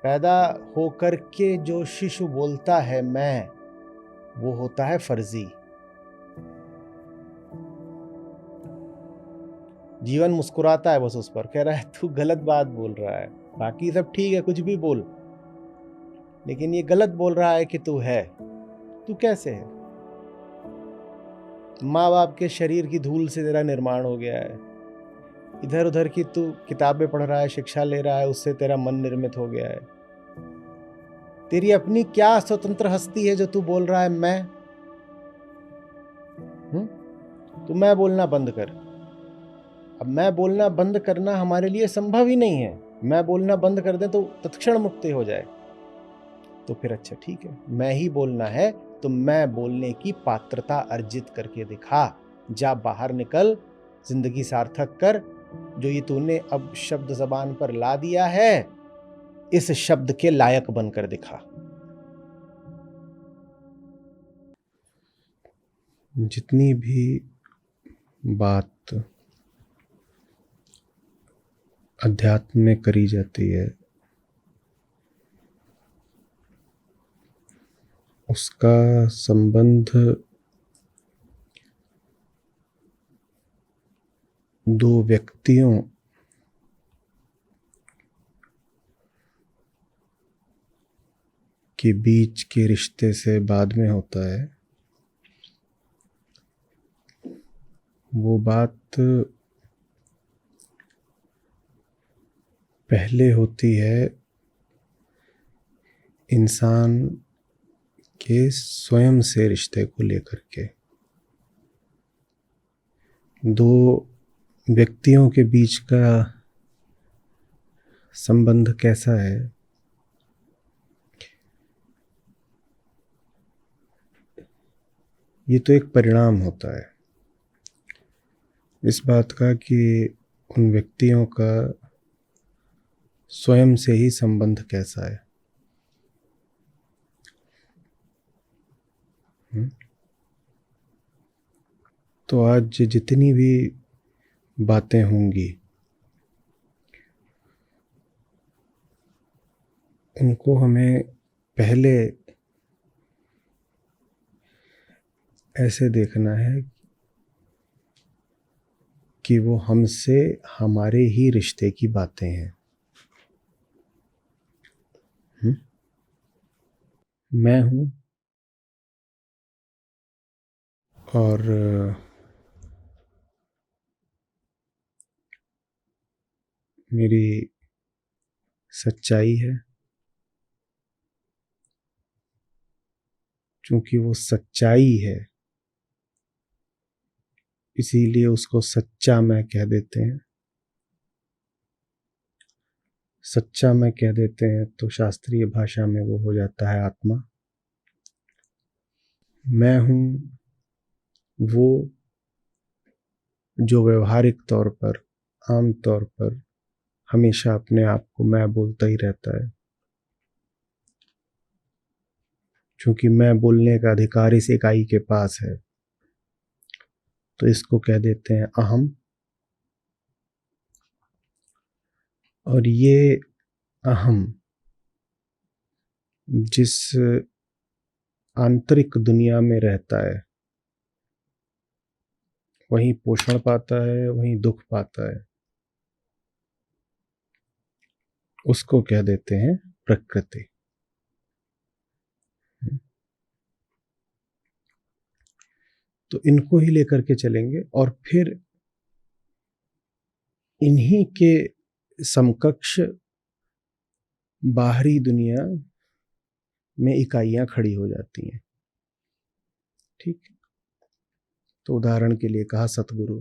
पैदा होकर के जो शिशु बोलता है मैं, वो होता है फर्जी। जीवन मुस्कुराता है बस उस पर, कह रहा है तू गलत बात बोल रहा है, बाकी सब ठीक है, कुछ भी बोल, लेकिन ये गलत बोल रहा है कि तू है। तू कैसे है? माँ बाप के शरीर की धूल से तेरा निर्माण हो गया है, इधर उधर की तू किताबें पढ़ रहा है, शिक्षा ले रहा है, उससे तेरा मन निर्मित हो गया है। तेरी अपनी क्या स्वतंत्र हस्ती है जो तू बोल रहा है मैं? तू मैं बोलना बंद कर। अब मैं बोलना बंद करना हमारे लिए संभव ही नहीं है। मैं बोलना बंद कर दें तो तत्क्षण मुक्ति हो जाए, तो फिर अच्छा ठीक है, मैं ही बोलना है तो मैं बोलने की पात्रता अर्जित करके दिखा। जा बाहर निकल, जिंदगी सार्थक कर। जो ये तूने अब शब्द जबान पर ला दिया है, इस शब्द के लायक बनकर दिखा। जितनी भी बात अध्यात्म में करी जाती है, उसका संबंध दो व्यक्तियों के बीच के रिश्ते से बाद में होता है। वो बात पहले होती है इंसान के स्वयं से रिश्ते को लेकर के। दो व्यक्तियों के बीच का संबंध कैसा है, ये तो एक परिणाम होता है इस बात का कि उन व्यक्तियों का स्वयं से ही संबंध कैसा है। तो आज जितनी भी बातें होंगी, उनको हमें पहले ऐसे देखना है कि वो हमसे हमारे ही रिश्ते की बातें हैं। मैं हूं और मेरी सच्चाई है। क्योंकि वो सच्चाई है, इसीलिए उसको सच्चा मैं कह देते हैं। सच्चा मैं कह देते हैं तो शास्त्रीय भाषा में वो हो जाता है आत्मा। मैं हूं वो जो व्यवहारिक तौर पर, आम तौर पर हमेशा अपने आप को मैं बोलता ही रहता है। क्योंकि मैं बोलने का अधिकार इस इकाई के पास है, तो इसको कह देते हैं अहम। और ये अहम जिस आंतरिक दुनिया में रहता है, वहीं पोषण पाता है, वहीं दुख पाता है। उसको कह देते हैं प्रकृति। तो इनको ही लेकर के चलेंगे और फिर इन्हीं के समकक्ष बाहरी दुनिया में इकाइयां खड़ी हो जाती हैं। ठीक। तो उदाहरण के लिए कहा सतगुरु,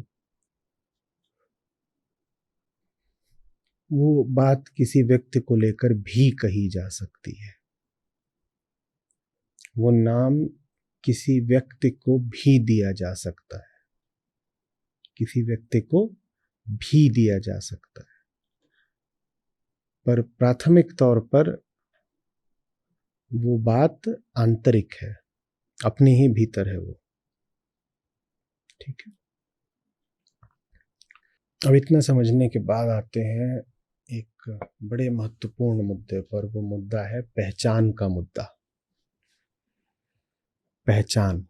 वो बात किसी व्यक्ति को लेकर भी कही जा सकती है। वो नाम किसी व्यक्ति को भी दिया जा सकता है, किसी व्यक्ति को भी दिया जा सकता है, पर प्राथमिक तौर पर वो बात आंतरिक है, अपने ही भीतर है वो। ठीक है। अब इतना समझने के बाद आते हैं एक बड़े महत्वपूर्ण मुद्दे पर। वो मुद्दा है पहचान का मुद्दा। पहचान।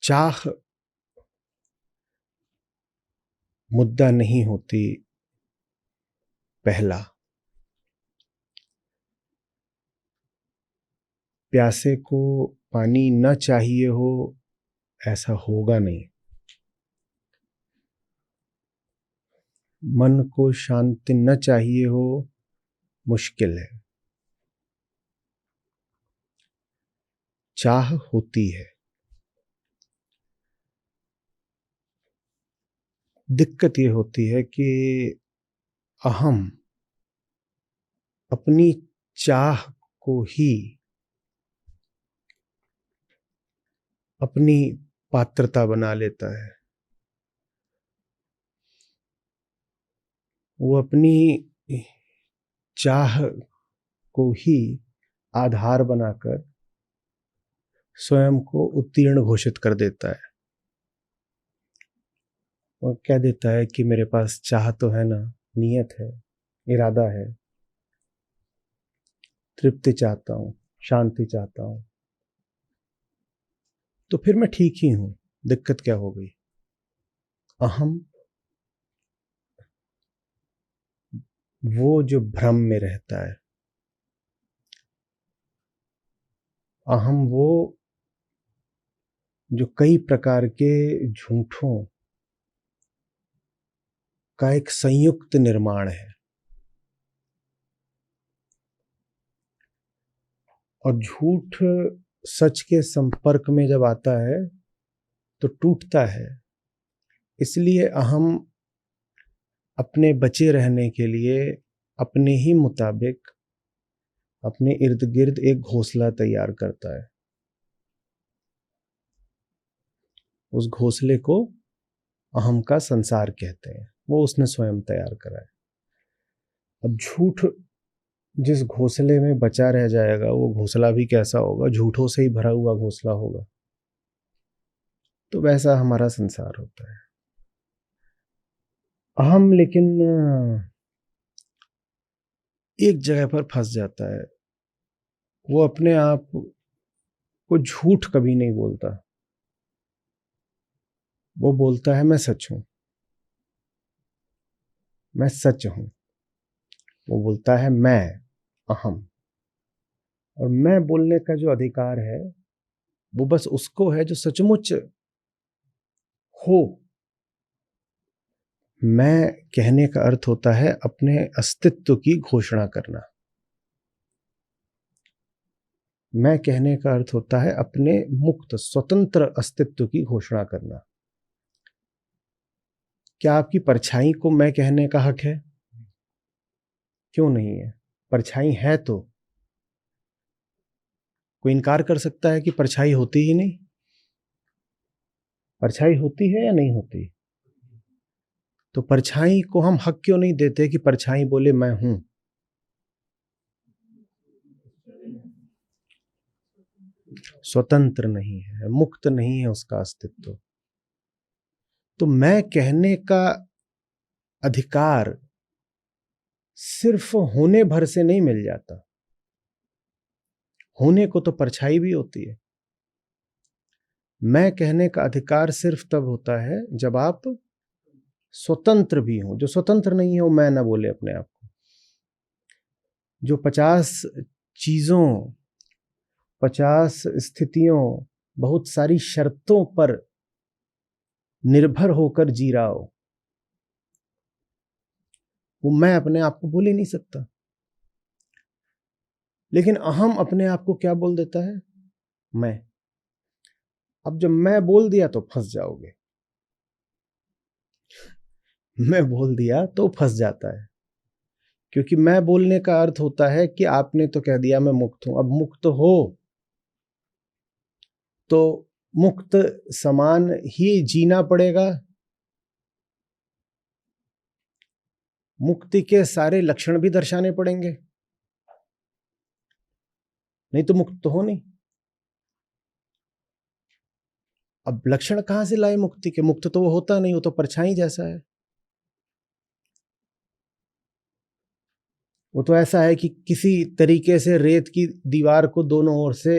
चाह मुद्दा नहीं होती। पहला, प्यासे को पानी न चाहिए हो ऐसा होगा नहीं। मन को शांति न चाहिए हो मुश्किल है। चाह होती है। दिक्कत ये होती है कि अहम अपनी चाह को ही अपनी पात्रता बना लेता है। वो अपनी चाह को ही आधार बनाकर स्वयं को उत्तीर्ण घोषित कर देता है और कह देता है कि मेरे पास चाह तो है ना, नियत है, इरादा है, तृप्ति चाहता हूं, शांति चाहता हूं, तो फिर मैं ठीक ही हूं। दिक्कत क्या हो गई? अहम वो जो भ्रम में रहता है, अहम वो जो कई प्रकार के झूठों का एक संयुक्त निर्माण है। और झूठ सच के संपर्क में जब आता है तो टूटता है। इसलिए अहम अपने बचे रहने के लिए अपने ही मुताबिक अपने इर्द गिर्द एक घोंसला तैयार करता है। उस घोंसले को अहम का संसार कहते हैं। वो उसने स्वयं तैयार करा है। अब झूठ जिस घोंसले में बचा रह जाएगा वो घोंसला भी कैसा होगा? झूठों से ही भरा हुआ घोंसला होगा। तो वैसा हमारा संसार होता है। अहम लेकिन एक जगह पर फंस जाता है। वो अपने आप को झूठ कभी नहीं बोलता। वो बोलता है मैं सच हूं, मैं सच हूं। वो बोलता है मैं, अहम। और मैं बोलने का जो अधिकार है वो बस उसको है जो सचमुच हो। मैं कहने का अर्थ होता है अपने अस्तित्व की घोषणा करना। मैं कहने का अर्थ होता है अपने मुक्त स्वतंत्र अस्तित्व की घोषणा करना। क्या आपकी परछाई को मैं कहने का हक है? क्यों नहीं है? परछाई है तो कोई इनकार कर सकता है कि परछाई होती ही नहीं? परछाई होती है या नहीं होती? तो परछाई को हम हक क्यों नहीं देते कि परछाई बोले मैं हूं? स्वतंत्र नहीं है, मुक्त नहीं है उसका अस्तित्व। तो मैं कहने का अधिकार सिर्फ होने भर से नहीं मिल जाता। होने को तो परछाई भी होती है। मैं कहने का अधिकार सिर्फ तब होता है जब आप स्वतंत्र भी हो। जो स्वतंत्र नहीं है वो मैं ना बोले अपने आप को। जो 50 चीजों, 50 स्थितियों, बहुत सारी शर्तों पर निर्भर होकर जी रहा हो, वो मैं अपने आप को बोल ही नहीं सकता। लेकिन अहम अपने आप को क्या बोल देता है? मैं। अब जब मैं बोल दिया तो फंस जाओगे। मैं बोल दिया तो फंस जाता है। क्योंकि मैं बोलने का अर्थ होता है कि आपने तो कह दिया मैं मुक्त हूं। अब मुक्त हो तो मुक्त समान ही जीना पड़ेगा। मुक्ति के सारे लक्षण भी दर्शाने पड़ेंगे, नहीं तो मुक्त तो हो नहीं। अब लक्षण कहां से लाए मुक्ति के? मुक्त तो वो होता नहीं, वो तो परछाई जैसा है। वो तो ऐसा है कि किसी तरीके से रेत की दीवार को दोनों ओर से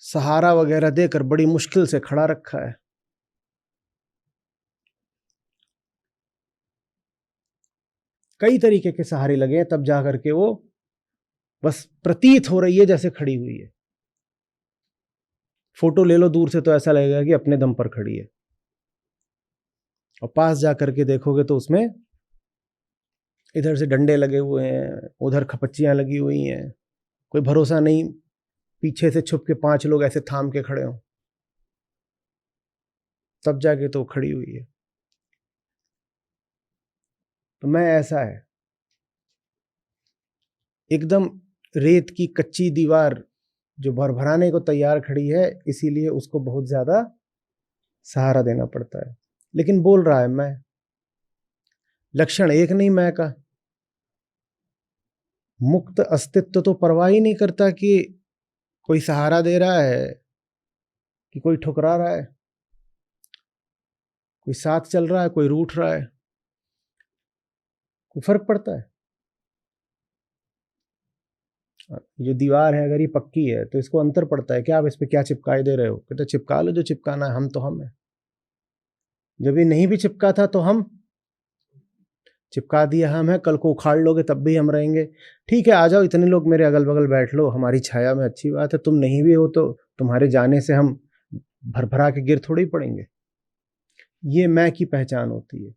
सहारा वगैरह देकर बड़ी मुश्किल से खड़ा रखा है। कई तरीके के सहारे लगे हैं, तब जाकर के वो बस प्रतीत हो रही है जैसे खड़ी हुई है। फोटो ले लो दूर से तो ऐसा लगेगा कि अपने दम पर खड़ी है, और पास जाकर के देखोगे तो उसमें इधर से डंडे लगे हुए हैं, उधर खपच्चियां लगी हुई हैं। कोई भरोसा नहीं पीछे से छुप के 5 लोग ऐसे थाम के खड़े हों, तब जाके तो खड़ी हुई है। तो मैं ऐसा है, एकदम रेत की कच्ची दीवार जो भरभराने को तैयार खड़ी है, इसीलिए उसको बहुत ज्यादा सहारा देना पड़ता है। लेकिन बोल रहा है मैं, लक्षण एक नहीं मैं का। मुक्त अस्तित्व तो परवाह ही नहीं करता कि कोई सहारा दे रहा है कि कोई ठुकरा रहा है, कोई साथ चल रहा है, कोई रूठ रहा है, कोई फर्क पड़ता है। जो दीवार है अगर ये पक्की है तो इसको अंतर पड़ता है क्या, आप इस पे क्या चिपकाए दे रहे हो? कहते चिपका लो जो चिपकाना है, हम तो हम है। जब ये नहीं भी चिपका था तो हम चिपका दिया, हम है, कल को उखाड़ लोगे तब भी हम रहेंगे। ठीक है, आ जाओ, इतने लोग मेरे अगल बगल बैठ लो हमारी छाया में, अच्छी बात है। तुम नहीं भी हो तो तुम्हारे जाने से हम भरभरा के गिर थोड़ी पड़ेंगे। ये मैं की पहचान होती है।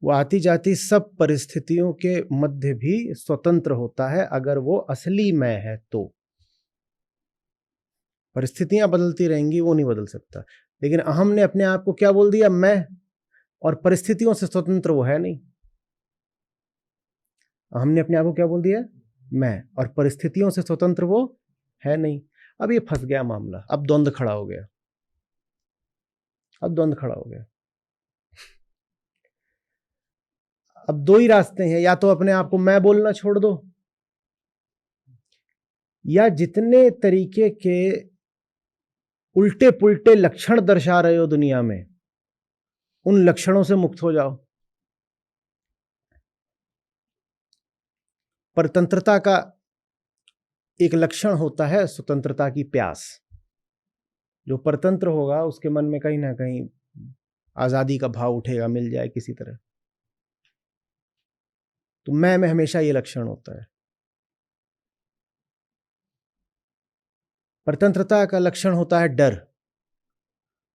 वो आती जाती सब परिस्थितियों के मध्य भी स्वतंत्र होता है अगर वो असली मैं है तो। परिस्थितियां बदलती रहेंगी, वो नहीं बदल सकता। लेकिन अहम ने अपने आप को क्या बोल दिया, मैं, और परिस्थितियों से स्वतंत्र वो है नहीं। अहम ने अपने आप को क्या बोल दिया, मैं, और परिस्थितियों से स्वतंत्र वो है नहीं। अब ये फंस गया मामला, अब द्वंद्व खड़ा हो गया, अब द्वंद्व खड़ा हो गया। अब दो ही रास्ते हैं, या तो अपने आप को मैं बोलना छोड़ दो, या जितने तरीके के उल्टे पुल्टे लक्षण दर्शा रहे हो दुनिया में, उन लक्षणों से मुक्त हो जाओ। परतंत्रता का एक लक्षण होता है स्वतंत्रता की प्यास। जो परतंत्र होगा उसके मन में कहीं ना कहीं आजादी का भाव उठेगा, मिल जाए किसी तरह। तो मैं में हमेशा ये लक्षण होता है। परतंत्रता का लक्षण होता है डर।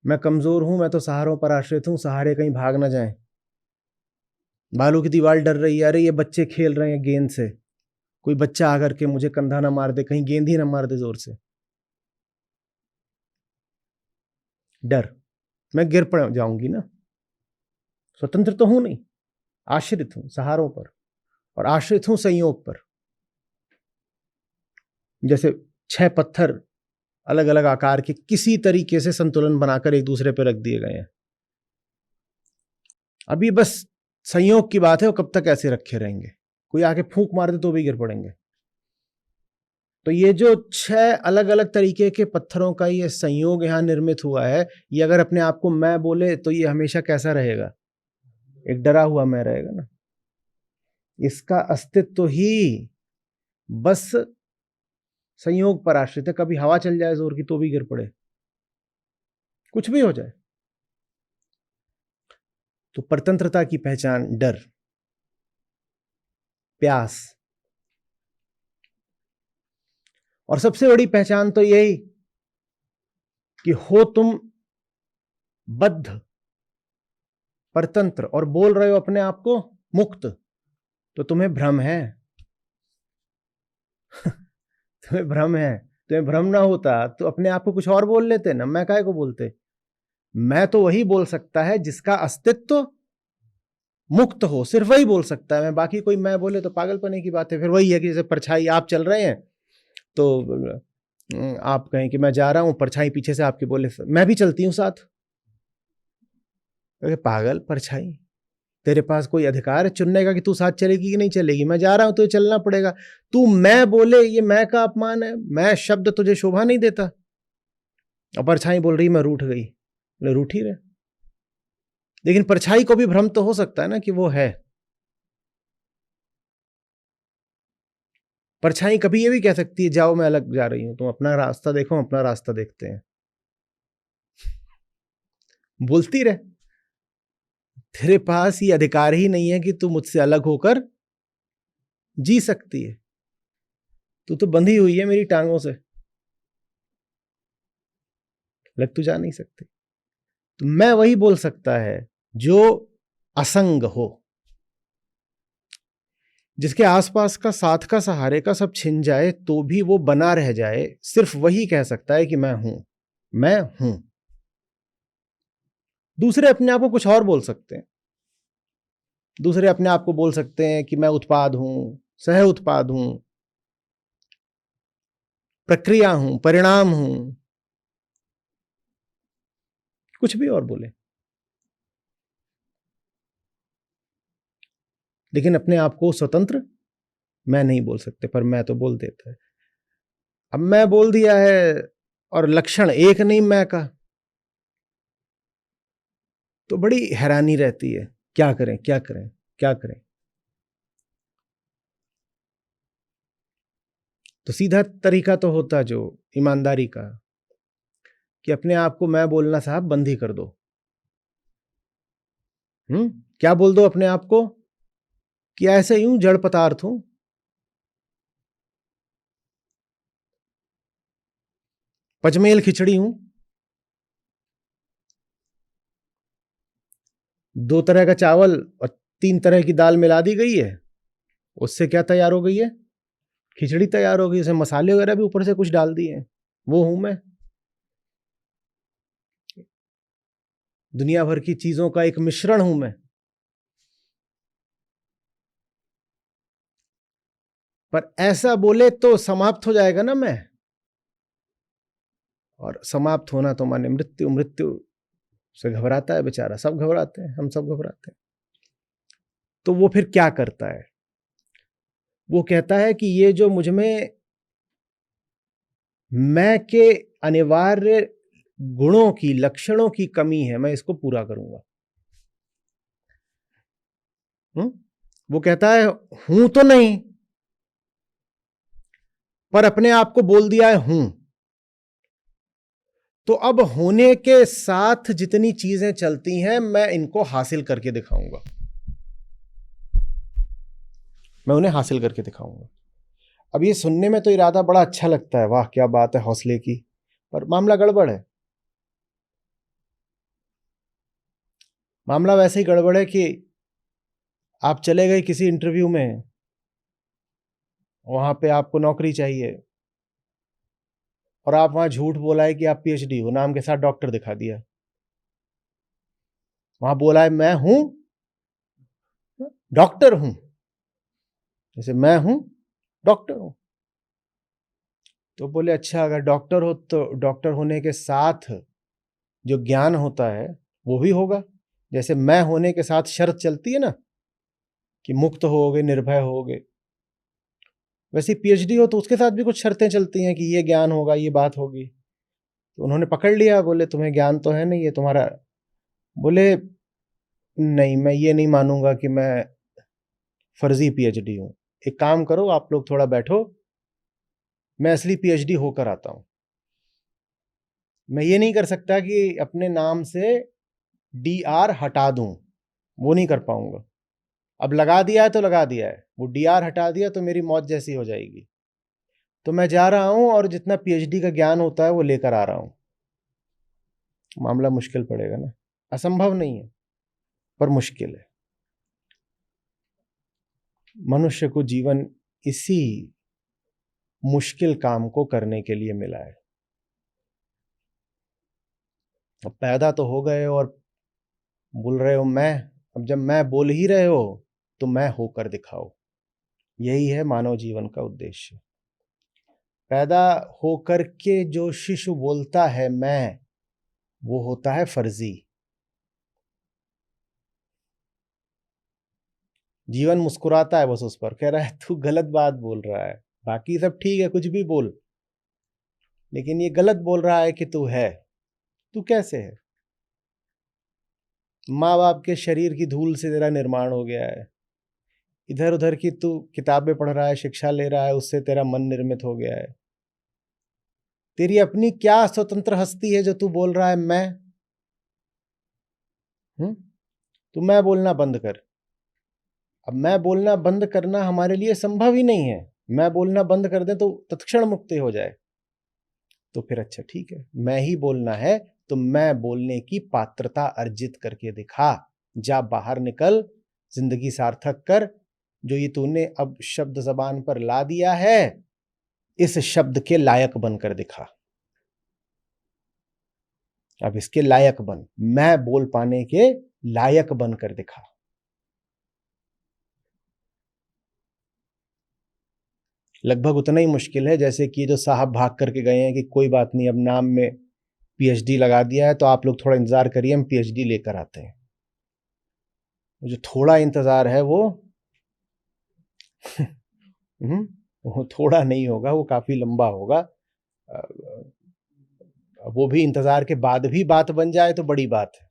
मैं कमजोर हूं, मैं तो सहारों पर आश्रित हूं, सहारे कहीं भाग ना जाएं। बालू की दीवार डर रही है, अरे ये बच्चे खेल रहे हैं गेंद से, कोई बच्चा आकर के मुझे कंधा ना मार दे, कहीं गेंद ही ना मार दे जोर से। डर, मैं गिर पड़ जाऊंगी ना। स्वतंत्र तो हूं नहीं, आश्रित हूं सहारों पर, और आश्रित हूं संयोग पर। जैसे 6 पत्थर अलग अलग आकार के किसी तरीके से संतुलन बनाकर एक दूसरे पर रख दिए गए हैं। अभी बस संयोग की बात है, वो कब तक ऐसे रखे रहेंगे, कोई आके फूंक मार दे तो भी गिर पड़ेंगे। तो ये जो 6 अलग अलग तरीके के पत्थरों का ये संयोग यहां निर्मित हुआ है, ये अगर अपने आप को मैं बोले तो ये हमेशा कैसा रहेगा, एक डरा हुआ मैं रहेगा ना। इसका अस्तित्व ही बस संयोग पर आश्रित है। कभी हवा चल जाए जोर की तो भी गिर पड़े, कुछ भी हो जाए। तो परतंत्रता की पहचान डर, प्यास, और सबसे बड़ी पहचान तो यही कि हो तुम बद्ध, परतंत्र, और बोल रहे हो अपने आप को मुक्त, तो तुम्हें भ्रम है। तुम्हें भ्रम है। तुम्हें भ्रम ना होता तो अपने आप को कुछ और बोल लेते ना, मैं काहे को बोलते। मैं तो वही बोल सकता है जिसका अस्तित्व मुक्त हो, सिर्फ वही बोल सकता है। मैं बाकी कोई मैं बोले तो पागलपने की बात है। फिर वही है कि जैसे परछाई, आप चल रहे हैं तो आप कहें कि मैं जा रहा हूं, परछाई पीछे से आपके बोले मैं भी चलती हूं साथ। पागल परछाई, तेरे पास कोई अधिकार है चुनने का कि तू साथ चलेगी कि नहीं चलेगी? मैं जा रहा हूं तो चलना पड़ेगा। तू मैं बोले, ये मैं का अपमान है। मैं शब्द तुझे शोभा नहीं देता। और परछाई बोल रही मैं रूठ गई, रूठी रहे। लेकिन परछाई को भी भ्रम तो हो सकता है ना कि वो है। परछाई कभी ये भी कह सकती है जाओ मैं अलग जा रही हूं, तुम अपना रास्ता देखो, हम अपना रास्ता देखते हैं। बोलती रहे, तेरे पास ये अधिकार ही नहीं है कि तू मुझसे अलग होकर जी सकती है, तू तो बंधी हुई है मेरी टांगों से, अलग तू जा नहीं सकती। तो मैं वही बोल सकता है जो असंग हो, जिसके आसपास का साथ का सहारे का सब छिन जाए तो भी वो बना रह जाए, सिर्फ वही कह सकता है कि मैं हूं, मैं हूं। दूसरे अपने आप को कुछ और बोल सकते हैं। दूसरे अपने आप को बोल सकते हैं कि मैं उत्पाद हूं, सह उत्पाद हूं, प्रक्रिया हूं, परिणाम हूं, कुछ भी और बोले, लेकिन अपने आप को स्वतंत्र मैं नहीं बोल सकते। पर मैं तो बोल देता है। अब मैं बोल दिया है और लक्षण एक नहीं मैं का, तो बड़ी हैरानी रहती है, क्या करें क्या करें क्या करें। तो सीधा तरीका तो होता जो ईमानदारी का, कि अपने आप को मैं बोलना साहब बंद ही कर दो। क्या बोल दो अपने आप को कि ऐसे यूं जड़ पदार्थ हूं, पचमेल खिचड़ी हूं, दो तरह का चावल और तीन तरह की दाल मिला दी गई है, उससे क्या तैयार हो गई है, खिचड़ी तैयार हो गई। उसमें मसाले वगैरह भी ऊपर से कुछ डाल दिए हैं, वो हूं मैं। दुनिया भर की चीजों का एक मिश्रण हूं मैं। पर ऐसा बोले तो समाप्त हो जाएगा ना मैं, और समाप्त होना तो माने मृत्यु। मृत्यु से घबराता है बेचारा, सब घबराते हैं, हम सब घबराते हैं। तो वो फिर क्या करता है, वो कहता है कि ये जो मुझ में मैं के अनिवार्य गुणों की, लक्षणों की कमी है, मैं इसको पूरा करूंगा। वो कहता है हूं तो नहीं, पर अपने आप को बोल दिया है हूं। तो अब होने के साथ जितनी चीजें चलती हैं मैं इनको हासिल करके दिखाऊंगा, मैं उन्हें हासिल करके दिखाऊंगा। अब ये सुनने में तो इरादा बड़ा अच्छा लगता है, वाह क्या बात है हौसले की, पर मामला गड़बड़ है। मामला वैसे ही गड़बड़ है कि आप चले गए किसी इंटरव्यू में, वहां पे आपको नौकरी चाहिए, और आप वहां झूठ बोला है कि आप पीएचडी हो, नाम के साथ डॉक्टर दिखा दिया। वहां बोला है मैं हूं डॉक्टर हूं, जैसे मैं हूं डॉक्टर हूं। तो बोले अच्छा अगर डॉक्टर हो तो डॉक्टर होने के साथ जो ज्ञान होता है वो भी होगा, जैसे मैं होने के साथ शर्त चलती है ना कि मुक्त होगे, निर्भय होगे, वैसे पीएचडी हो तो उसके साथ भी कुछ शर्तें चलती हैं कि ये ज्ञान होगा, ये बात होगी। तो उन्होंने पकड़ लिया, बोले तुम्हें ज्ञान तो है नहीं, ये तुम्हारा। बोले नहीं, मैं ये नहीं मानूंगा कि मैं फर्जी पीएचडी हूं। एक काम करो, आप लोग थोड़ा बैठो, मैं असली पीएचडी होकर आता हूं। मैं ये नहीं कर सकता कि अपने नाम से डीआर हटा दूं, वो नहीं कर पाऊंगा। अब लगा दिया है तो लगा दिया है, वो डीआर हटा दिया तो मेरी मौत जैसी हो जाएगी। तो मैं जा रहा हूं और जितना पीएचडी का ज्ञान होता है वो लेकर आ रहा हूं। मामला मुश्किल पड़ेगा ना, असंभव नहीं है पर मुश्किल है। मनुष्य को जीवन इसी मुश्किल काम को करने के लिए मिला है। अब पैदा तो हो गए और बोल रहे हो मैं, अब जब मैं बोल ही रहे हो तो मैं होकर दिखाओ। यही है मानव जीवन का उद्देश्य। पैदा होकर के जो शिशु बोलता है मैं, वो होता है फर्जी। जीवन मुस्कुराता है बस उस पर, कह रहा है तू गलत बात बोल रहा है, बाकी सब ठीक है कुछ भी बोल, लेकिन ये गलत बोल रहा है कि तू है। तू कैसे है? माँ बाप के शरीर की धूल से तेरा निर्माण हो गया है, इधर उधर की तू किताबें पढ़ रहा है, शिक्षा ले रहा है, उससे तेरा मन निर्मित हो गया है। तेरी अपनी क्या स्वतंत्र हस्ती है जो तू बोल रहा है मैं? तू मैं बोलना बंद कर। अब मैं बोलना बंद करना हमारे लिए संभव ही नहीं है। मैं बोलना बंद कर दे तो तत्क्षण मुक्ति हो जाए, तो फिर अच्छा ठीक है, मैं ही बोलना है तो मैं बोलने की पात्रता अर्जित करके दिखा। जा बाहर निकल, जिंदगी सार्थक कर। जो ये तूने अब शब्द जबान पर ला दिया है, इस शब्द के लायक बनकर दिखा। अब इसके लायक बन, मैं बोल पाने के लायक बनकर दिखा। लगभग उतना ही मुश्किल है जैसे कि जो साहब भाग करके गए हैं कि कोई बात नहीं, अब नाम में पीएचडी लगा दिया है तो आप लोग थोड़ा इंतजार करिए, हम पीएचडी लेकर आते हैं। जो थोड़ा इंतजार है वो वो थोड़ा नहीं होगा, वो काफी लंबा होगा। वो भी इंतजार के बाद भी बात बन जाए तो बड़ी बात है।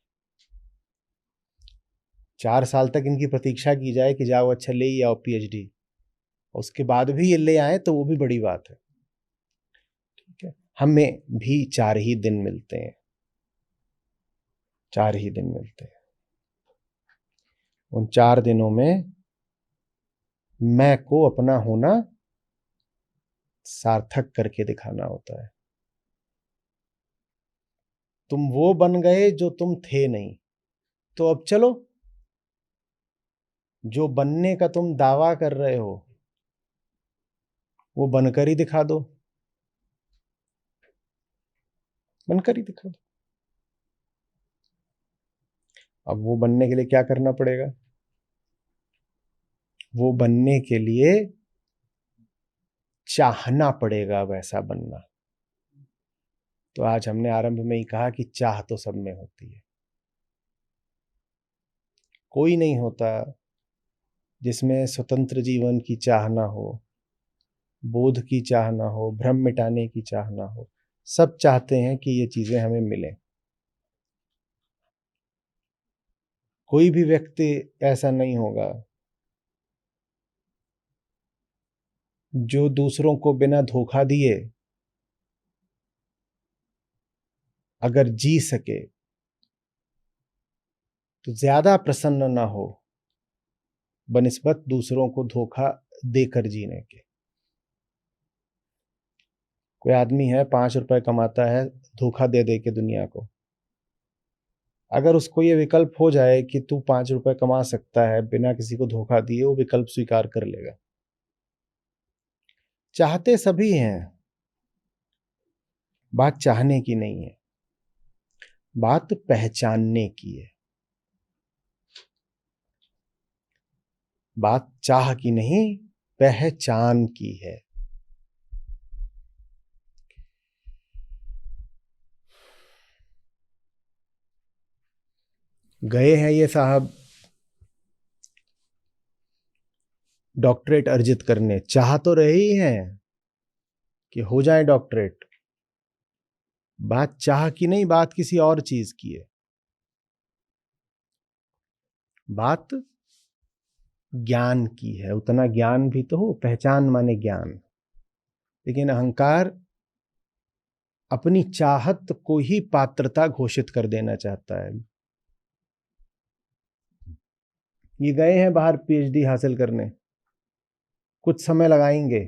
4 साल तक इनकी प्रतीक्षा की जाए कि जाओ अच्छा ले ही आओ पीएचडी, उसके बाद भी ये ले आए तो वो भी बड़ी बात है। ठीक है, हमें भी 4 ही दिन मिलते हैं, 4 ही दिन मिलते हैं। उन 4 दिनों में मैं को अपना होना सार्थक करके दिखाना होता है। तुम वो बन गए जो तुम थे नहीं, तो अब चलो जो बनने का तुम दावा कर रहे हो वो बनकर ही दिखा दो, बनकर ही दिखा दो। अब वो बनने के लिए क्या करना पड़ेगा? वो बनने के लिए चाहना पड़ेगा वैसा बनना। तो आज हमने आरंभ में ही कहा कि चाह तो सब में होती है। कोई नहीं होता जिसमें स्वतंत्र जीवन की चाह ना हो, बोध की चाह ना हो, भ्रम मिटाने की चाह ना हो। सब चाहते हैं कि ये चीजें हमें मिलें। कोई भी व्यक्ति ऐसा नहीं होगा जो दूसरों को बिना धोखा दिए अगर जी सके तो ज्यादा प्रसन्न ना हो बनिस्बत दूसरों को धोखा देकर जीने के। कोई आदमी है 5 रुपए कमाता है धोखा दे दे के दुनिया को, अगर उसको ये विकल्प हो जाए कि तू 5 रुपए कमा सकता है बिना किसी को धोखा दिए, वो विकल्प स्वीकार कर लेगा। चाहते सभी हैं, बात चाहने की नहीं है, बात पहचानने की है। बात चाह की नहीं, पहचान की है। गए हैं ये साहब डॉक्टरेट अर्जित करने, चाह तो रहे ही हैं कि हो जाए डॉक्टरेट। बात चाह की नहीं, बात किसी और चीज की है। बात ज्ञान की है, उतना ज्ञान भी तो हो, पहचान माने ज्ञान। लेकिन अहंकार अपनी चाहत को ही पात्रता घोषित कर देना चाहता है। ये गए हैं बाहर पीएचडी हासिल करने, कुछ समय लगाएंगे,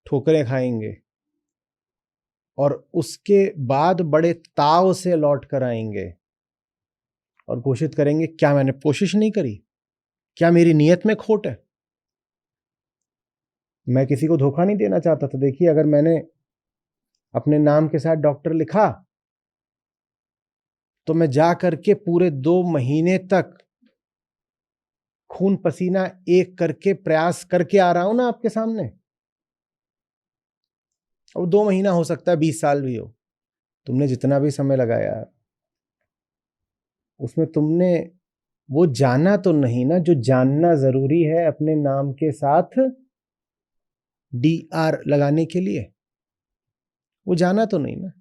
ठोकरें खाएंगे और उसके बाद बड़े ताव से लौट कर आएंगे और घोषित करेंगे क्या मैंने कोशिश नहीं करी, क्या मेरी नीयत में खोट है। मैं किसी को धोखा नहीं देना चाहता था। देखिए, अगर मैंने अपने नाम के साथ डॉक्टर लिखा तो मैं जा करके पूरे 2 महीने तक खून पसीना एक करके प्रयास करके आ रहा हूं ना आपके सामने। अब 2 महीना हो सकता है 20 साल भी हो। तुमने जितना भी समय लगाया उसमें तुमने वो जाना तो नहीं ना जो जानना जरूरी है अपने नाम के साथ DR लगाने के लिए। वो जाना तो नहीं ना,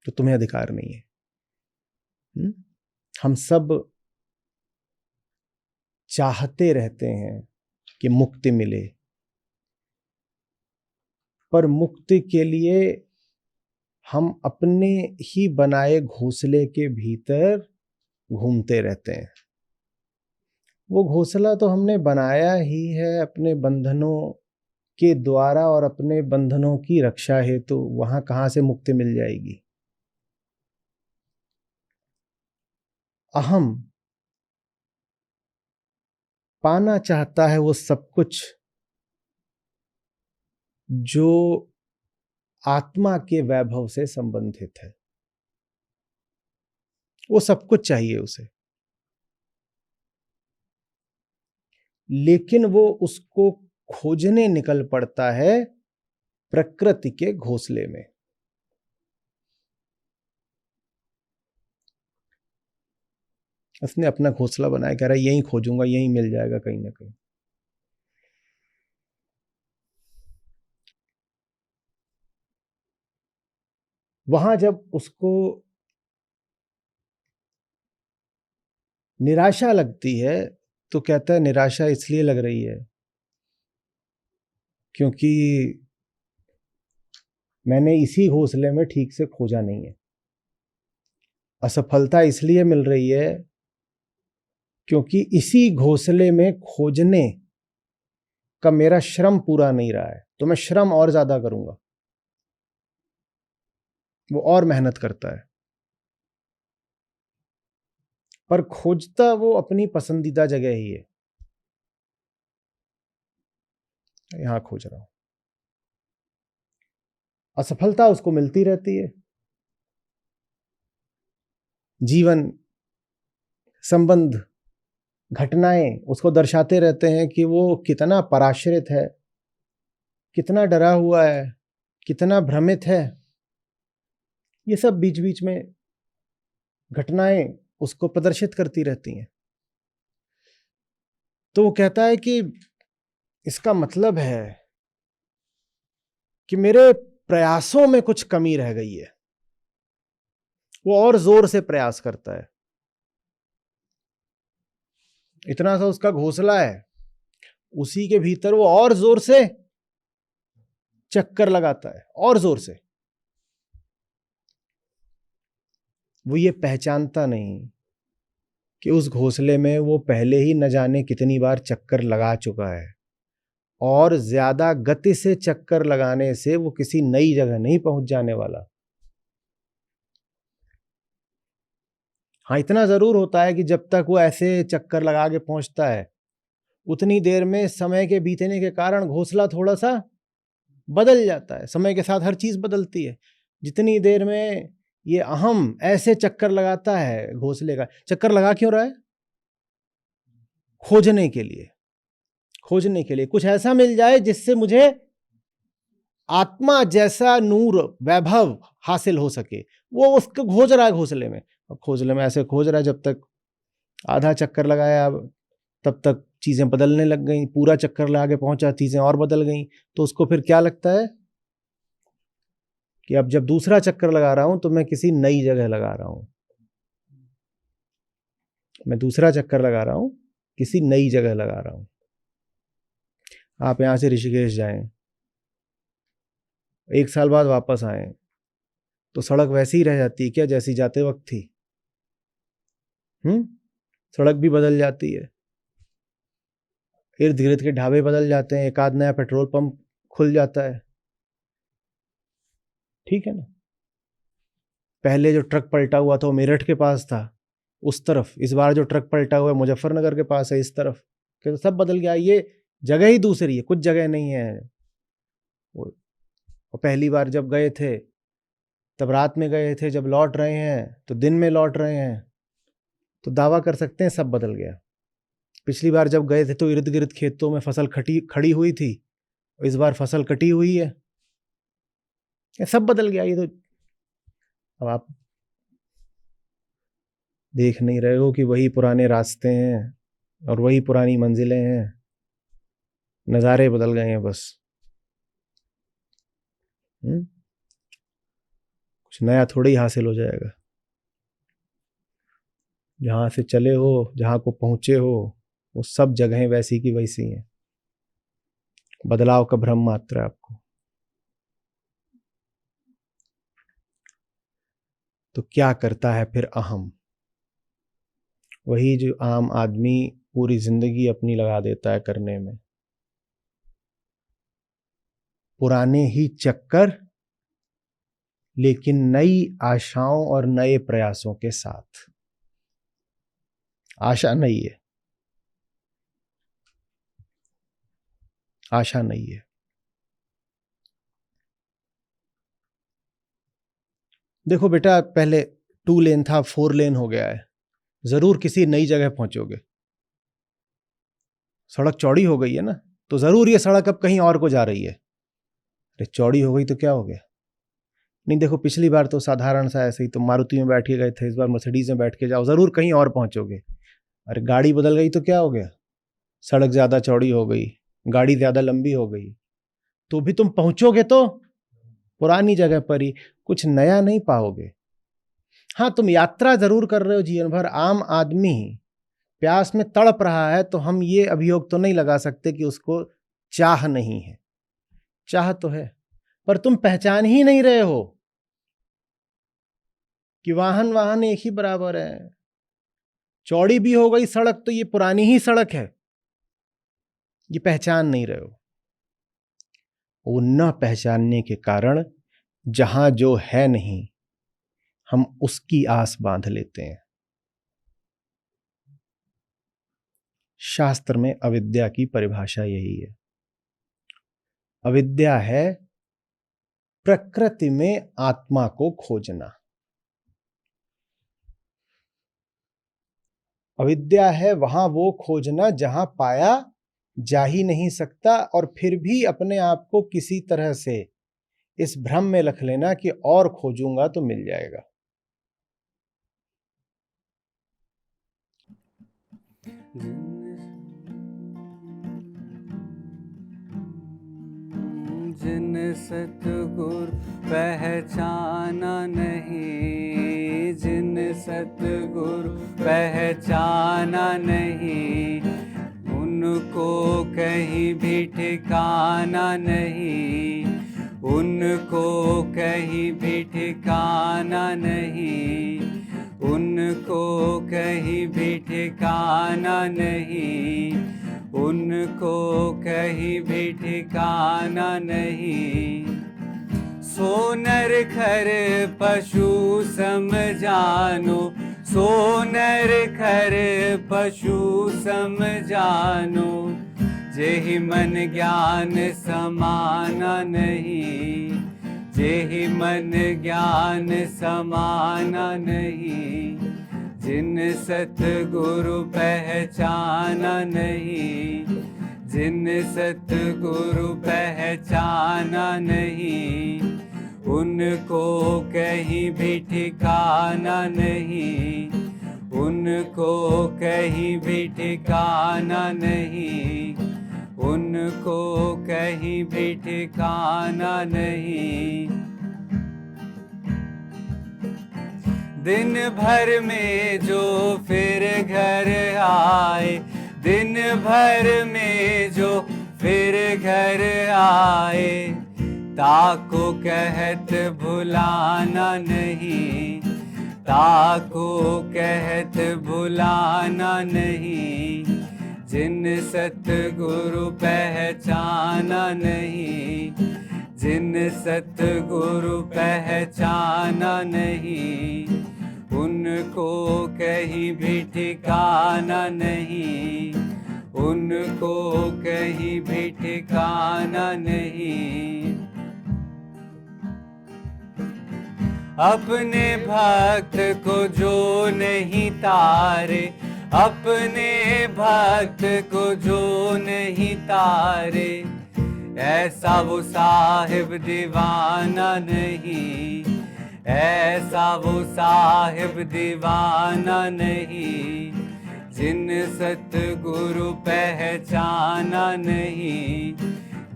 तो तुम्हें अधिकार नहीं है। हम सब चाहते रहते हैं कि मुक्ति मिले, पर मुक्ति के लिए हम अपने ही बनाए घोंसले के भीतर घूमते रहते हैं। वो घोंसला तो हमने बनाया ही है अपने बंधनों के द्वारा और अपने बंधनों की रक्षा हेतु, तो वहां कहां से मुक्ति मिल जाएगी। अहम पाना चाहता है वो सब कुछ जो आत्मा के वैभव से संबंधित है, वो सब कुछ चाहिए उसे, लेकिन वो उसको खोजने निकल पड़ता है प्रकृति के घोंसले में। उसने अपना घोंसला बनाया, कह रहा है यहीं खोजूंगा, यहीं मिल जाएगा कहीं ना कहीं। वहां जब उसको निराशा लगती है तो कहता है निराशा इसलिए लग रही है क्योंकि मैंने इसी घोंसले में ठीक से खोजा नहीं है। असफलता इसलिए मिल रही है क्योंकि इसी घोंसले में खोजने का मेरा श्रम पूरा नहीं रहा है, तो मैं श्रम और ज्यादा करूंगा। वो और मेहनत करता है, पर खोजता वो अपनी पसंदीदा जगह ही है। यहां खोज रहा हूं, असफलता उसको मिलती रहती है। जीवन, संबंध, घटनाएं उसको दर्शाते रहते हैं कि वो कितना पराश्रित है, कितना डरा हुआ है, कितना भ्रमित है। ये सब बीच बीच में घटनाएं उसको प्रदर्शित करती रहती हैं। तो वो कहता है कि इसका मतलब है कि मेरे प्रयासों में कुछ कमी रह गई है। वो और जोर से प्रयास करता है। इतना सा उसका घोंसला है, उसी के भीतर वो और जोर से चक्कर लगाता है, और जोर से। वो ये पहचानता नहीं कि उस घोंसले में वो पहले ही न जाने कितनी बार चक्कर लगा चुका है, और ज्यादा गति से चक्कर लगाने से वो किसी नई जगह नहीं पहुंच जाने वाला। हाँ, इतना जरूर होता है कि जब तक वो ऐसे चक्कर लगा के पहुंचता है, उतनी देर में समय के बीतने के कारण घोंसला थोड़ा सा बदल जाता है। समय के साथ हर चीज बदलती है। जितनी देर में ये अहम ऐसे चक्कर लगाता है, घोंसले का चक्कर लगा क्यों रहा है? खोजने के लिए। खोजने के लिए कुछ ऐसा मिल जाए जिससे मुझे आत्मा जैसा नूर, वैभव हासिल हो सके। वो उसको खोज रहा है घोंसले में। अब घोंसले में ऐसे खोज रहा है, जब तक आधा चक्कर लगाया तब तक चीजें बदलने लग गई। पूरा चक्कर लगा के पहुंचा, चीजें और बदल गई। तो उसको फिर क्या लगता है कि अब जब दूसरा चक्कर लगा रहा हूं तो मैं किसी नई जगह लगा रहा हूं। मैं दूसरा चक्कर लगा रहा हूं, किसी नई जगह लगा रहा हूं। आप यहां से ऋषिकेश जाएं, 1 साल बाद वापस आए तो सड़क वैसी ही रह जाती है क्या जैसी जाते वक्त थी? सड़क भी बदल जाती है, इर्द गिर्द के ढाबे बदल जाते हैं, एक आध नया पेट्रोल पंप खुल जाता है। ठीक है ना? पहले जो ट्रक पलटा हुआ था वो मेरठ के पास था, उस तरफ। इस बार जो ट्रक पलटा हुआ है मुजफ्फरनगर के पास है, इस तरफ। क्योंकि सब बदल गया। ये जगह ही दूसरी है, कुछ जगह नहीं है। और पहली बार जब गए थे तब रात में गए थे, जब लौट रहे हैं तो दिन में लौट रहे हैं, तो दावा कर सकते हैं सब बदल गया। पिछली बार जब गए थे तो इर्द गिर्द खेतों में फसल खड़ी हुई थी, और इस बार फसल कटी हुई है। ये सब बदल गया। ये तो अब आप देख नहीं रहे हो कि वही पुराने रास्ते हैं और वही पुरानी मंजिलें हैं, नज़ारे बदल गए हैं बस। कुछ नया थोड़ी हासिल हो जाएगा। जहां से चले हो, जहां को पहुंचे हो, वो सब जगहें वैसी की वैसी हैं, बदलाव का भ्रम मात्र है आपको। तो क्या करता है फिर अहम? वही जो आम आदमी पूरी जिंदगी अपनी लगा देता है करने में, पुराने ही चक्कर, लेकिन नई आशाओं और नए प्रयासों के साथ। आशा नहीं है, आशा नहीं है। देखो बेटा, पहले 2 लेन था, 4 लेन हो गया है, जरूर किसी नई जगह पहुंचोगे। सड़क चौड़ी हो गई है ना, तो जरूर ये सड़क अब कहीं और को जा रही है। अरे चौड़ी हो गई तो क्या हो गया? नहीं, देखो पिछली बार तो साधारण सा ऐसे ही तो मारुति में बैठ के गए थे, इस बार मर्सिडीज में बैठ के जाओ, जरूर कहीं और पहुंचोगे। अरे गाड़ी बदल गई तो क्या हो गया? सड़क ज्यादा चौड़ी हो गई, गाड़ी ज्यादा लंबी हो गई, तो भी तुम पहुंचोगे तो पुरानी जगह पर ही, कुछ नया नहीं पाओगे। हाँ, तुम यात्रा जरूर कर रहे हो जीवन भर। आम आदमी प्यास में तड़प रहा है, तो हम ये अभियोग तो नहीं लगा सकते कि उसको चाह नहीं है। चाह तो है, पर तुम पहचान ही नहीं रहे हो कि वाहन वाहन एक ही बराबर है। चौड़ी भी हो गई सड़क तो ये पुरानी ही सड़क है, ये पहचान नहीं रहे हो। वो न पहचानने के कारण जहां जो है नहीं, हम उसकी आस बांध लेते हैं। शास्त्र में अविद्या की परिभाषा यही है। अविद्या है प्रकृति में आत्मा को खोजना। अविद्या है वहां वो खोजना जहां पाया जा ही नहीं सकता, और फिर भी अपने आप को किसी तरह से इस भ्रम में रख लेना कि और खोजूंगा तो मिल जाएगा। जिन सतगुरु पहचाना नहीं, जिन सतगुरु पहचाना नहीं, उनको कहीं भी ठिकाना नहीं, उनको कहीं भी ठिकाना नहीं, उनको कहीं भी ठिकाना नहीं, उनको कहीं भी ठिकाना नहीं। सो नर खर पशु सम जानो, सो नर खर पशु सम जानो, जेहि मन ज्ञान समाना नहीं, जेहि मन ज्ञान समाना नहीं। जिन सतगुरु पहचाना नहीं, जिन सतगुरु पहचाना नहीं, उनको कहीं भी ठिकाना नहीं, उनको कहीं भी ठिकाना नहीं, उनको कहीं भी ठिकाना नहीं। दिन भर में जो फिर घर आए, दिन भर में जो फिर घर आए, ताको कहत भुलाना नहीं, ताको कहत भुलाना नहीं। जिन सतगुरु पहचाना नहीं, जिन सतगुरु पहचाना नहीं, उनको कहीं भी ठिकाना नहीं, उनको कहीं भी ठिकाना नहीं। अपने भक्त को जो नहीं तारे, अपने भक्त को जो नहीं तारे, ऐसा वो साहिब दीवाना नहीं, ऐसा वो साहिब दीवाना नहीं। जिन सतगुरु पहचाना नहीं,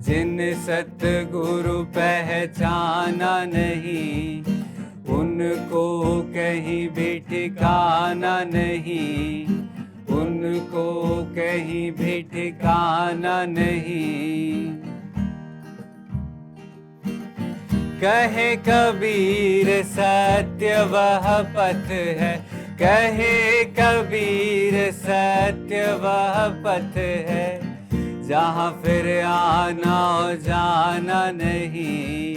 जिन सतगुरु पहचाना नहीं, उनको कहीं भी ठिकाना नहीं, उनको कहीं भी ठिकाना नहीं। कहे कबीर सत्य वह पथ है, कहे कबीर सत्य वह पथ है, जहाँ फिर आना और जाना नहीं,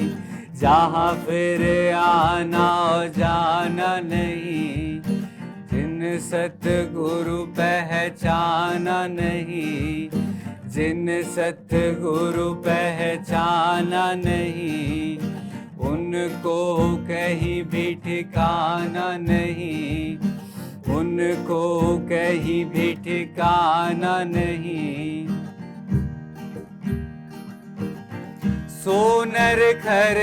जहाँ फिर आना और जाना नहीं। जिन सतगुरु पहचाना नहीं, जिन सतगुरु पहचाना नहीं, उनको कहीं भी ठिकाना नहीं, उनको कहीं भी ठिकाना नहीं। सो नर खर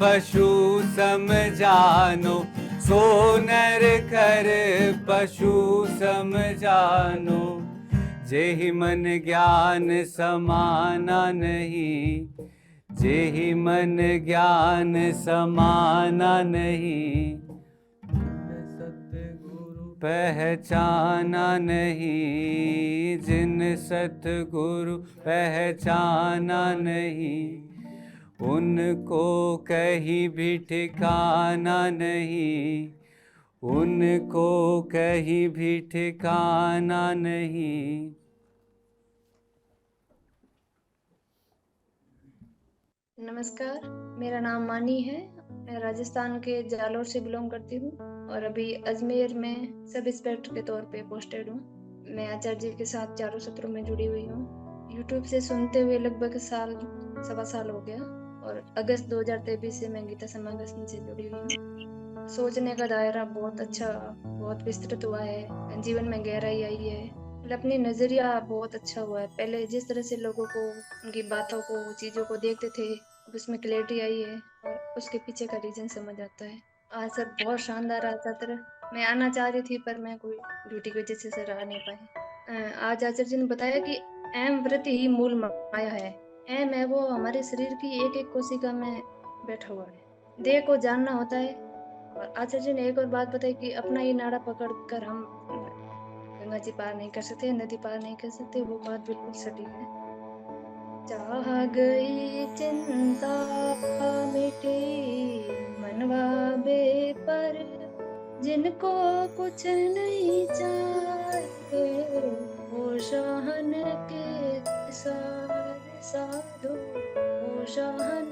पशु सम जानो, सो नर खर पशु सम जानो, जेहि मन ज्ञान समाना नहीं, जेहि मन ज्ञान समाना नहीं। सतगुरु पहचाना नहीं, जिन सतगुरु पहचाना नहीं, उनको कहीं भी ठिकाना नहीं, उनको कहीं भी ठिकाना नहीं। नमस्कार, मेरा नाम मानी है। मैं राजस्थान के जालोर से बिलोंग करती हूँ और अभी अजमेर में सब इंस्पेक्टर के तौर पे पोस्टेड हूँ। मैं आचार्य जी के साथ चारों सत्रों में जुड़ी हुई हूँ। यूट्यूब से सुनते हुए लगभग सवा साल हो गया और अगस्त 2023 से मैं गीता समागम से जुड़ी हुई हूँ। सोचने का दायरा बहुत अच्छा, बहुत विस्तृत हुआ है, जीवन में गहराई आई है, अपनी नजरिया बहुत अच्छा हुआ है। पहले जिस तरह से लोगों को, उनकी बातों को, चीज़ों को देखते थे, उसमें क्लैरिटी आई है और उसके पीछे का रीजन समझ आता है। आज सर बहुत शानदार रहा सत्र। मैं आना चाह रही थी पर मैं कोई ड्यूटी की वजह से सर आ नहीं पाए। आज आचार्य जी ने बताया कि अहम वृत्ति ही मूल माया है। अहम है वो हमारे शरीर की एक एक कोशिका में बैठा हुआ है। देह को जानना होता है। और आचार्य जी ने एक और बात बताई कि अपना ही नाड़ा पकड़ कर हम गंगा जी पार नहीं कर सकते, नदी पार नहीं कर सकते। वो बात बिल्कुल सटीक है। चाह गई चिंता मिटी मनवा बेपर, जिनको कुछ नहीं चाहिए वो शाहन के सारे साधु, वो शाहन